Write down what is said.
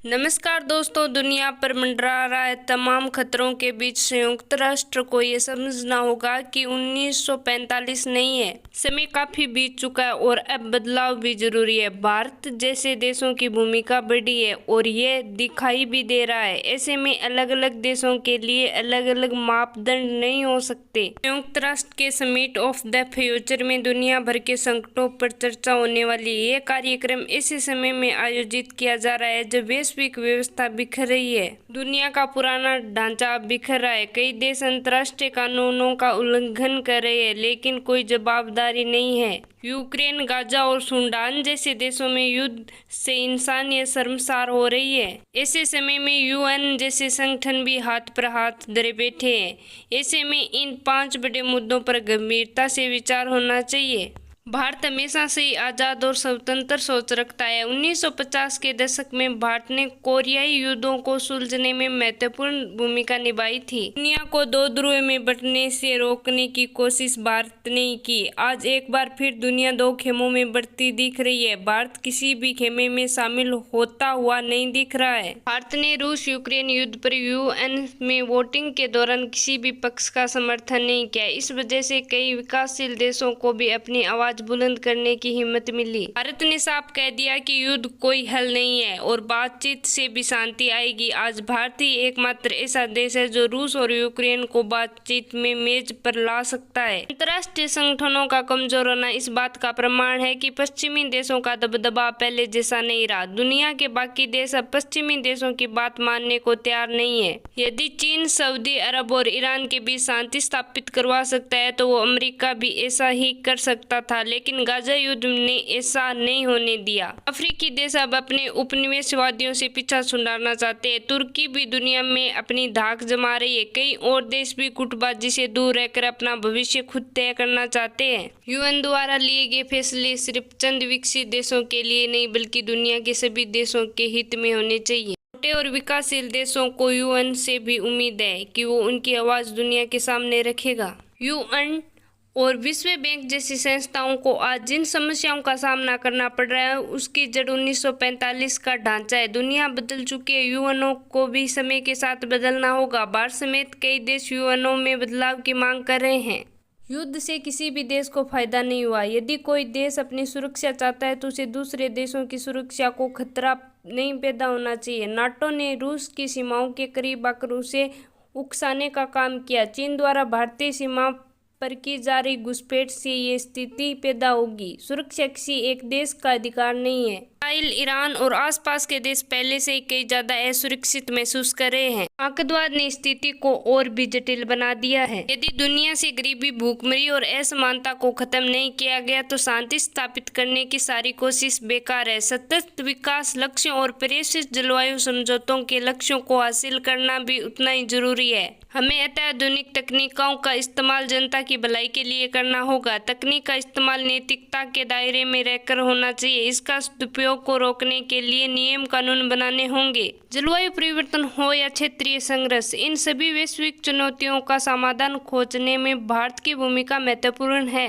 नमस्कार दोस्तों, दुनिया पर मंडरा रहा है तमाम खतरों के बीच संयुक्त राष्ट्र को ये समझना होगा कि 1945 नहीं है। समय काफी बीत चुका है और अब बदलाव भी जरूरी है। भारत जैसे देशों की भूमिका बढ़ी है और ये दिखाई भी दे रहा है। ऐसे में अलग अलग देशों के लिए अलग अलग मापदंड नहीं हो सकते। संयुक्त राष्ट्र के समिट ऑफ द फ्यूचर में दुनिया भर के संकटों पर चर्चा होने वाली है। ये कार्यक्रम ऐसे समय में आयोजित किया जा रहा है जब वैश्विक व्यवस्था बिखर रही है। दुनिया का पुराना ढांचा बिखर रहा है। कई देश अंतर्राष्ट्रीय कानूनों का उल्लंघन कर रहे हैं, लेकिन कोई जवाबदारी नहीं है। यूक्रेन, गाजा और सूडान जैसे देशों में युद्ध से इंसानियत शर्मसार हो रही है। ऐसे समय में यूएन जैसे संगठन भी हाथ पर हाथ धरे बैठे हैं। ऐसे में इन 5 बड़े मुद्दों पर गंभीरता से विचार होना चाहिए। भारत हमेशा से ही आज़ाद और स्वतंत्र सोच रखता है। 1950 के दशक में भारत ने कोरियाई युद्धों को सुलझने में महत्वपूर्ण भूमिका निभाई थी। दुनिया को 2 ध्रुव में बंटने से रोकने की कोशिश भारत ने की। आज एक बार फिर दुनिया 2 खेमों में बढ़ती दिख रही है। भारत किसी भी खेमे में शामिल होता हुआ नहीं दिख रहा है। भारत ने रूस यूक्रेन युद्ध पर यूएन में वोटिंग के दौरान किसी भी पक्ष का समर्थन नहीं किया। इस वजह से कई विकासशील देशों को भी अपनी आवाज बुलंद करने की हिम्मत मिली। भारत ने साफ कह दिया कि युद्ध कोई हल नहीं है और बातचीत से भी शांति आएगी। आज भारत ही एकमात्र ऐसा देश है जो रूस और यूक्रेन को बातचीत में मेज पर ला सकता है। अंतर्राष्ट्रीय संगठनों का कमजोर होना इस बात का प्रमाण है कि पश्चिमी देशों का दबदबा पहले जैसा नहीं रहा। दुनिया के बाकी देश अब पश्चिमी देशों की बात मानने को तैयार नहीं है। यदि चीन, सऊदी अरब और ईरान के बीच शांति स्थापित करवा सकता है तो वो अमेरिका भी ऐसा ही कर सकता था, लेकिन गाजा युद्ध ने ऐसा नहीं होने दिया। अफ्रीकी देश अब अपने उपनिवेशवादियों से पीछा छुड़ाना चाहते हैं। तुर्की भी दुनिया में अपनी धाक जमा रही है। कई और देश भी गुटबाजी से दूर रहकर अपना भविष्य खुद तय करना चाहते हैं। यूएन द्वारा लिए गए फैसले सिर्फ चंद विकसित देशों के लिए नहीं बल्कि दुनिया के सभी देशों के हित में होने चाहिए। छोटे और विकासशील देशों को यूएन से भी उम्मीद है कि वो उनकी आवाज दुनिया के सामने रखेगा। यूएन और विश्व बैंक जैसी संस्थाओं को आज जिन समस्याओं का सामना करना पड़ रहा है उसकी जड़ 1945 का ढांचा है। दुनिया बदल चुकी है, यूएनओ को भी समय के साथ बदलना होगा। भारत समेत कई देश यूएनओ में बदलाव की मांग कर रहे हैं। युद्ध से किसी भी देश को फायदा नहीं हुआ। यदि कोई देश अपनी सुरक्षा चाहता है तो उसे दूसरे देशों की सुरक्षा को खतरा नहीं पैदा होना चाहिए। नाटो ने रूस की सीमाओं के करीब आकर उसे उकसाने का काम किया। चीन द्वारा भारतीय सीमा पर की जा रही घुसपैठ से ये स्थिति पैदा होगी। सुरक्षा किसी एक देश का अधिकार नहीं है। इसराइल, ईरान और आसपास के देश पहले से ही कई ज्यादा असुरक्षित महसूस कर रहे हैं। आतंकवाद ने स्थिति को और भी जटिल बना दिया है। यदि दुनिया से गरीबी, भूखमरी और असमानता को खत्म नहीं किया गया तो शांति स्थापित करने की सारी कोशिश बेकार है। सतत विकास लक्ष्यों और पेरिस जलवायु समझौतों के लक्ष्यों को हासिल करना भी उतना ही जरूरी है। हमें अत्याधुनिक तकनीकों का इस्तेमाल जनता की भलाई के लिए करना होगा। तकनीक का इस्तेमाल नैतिकता के दायरे में रहकर होना चाहिए। इसका दुरुपयोग को रोकने के लिए नियम कानून बनाने होंगे। जलवायु परिवर्तन हो या क्षेत्रीय संघर्ष, इन सभी वैश्विक चुनौतियों का समाधान खोजने में भारत की भूमिका महत्वपूर्ण है।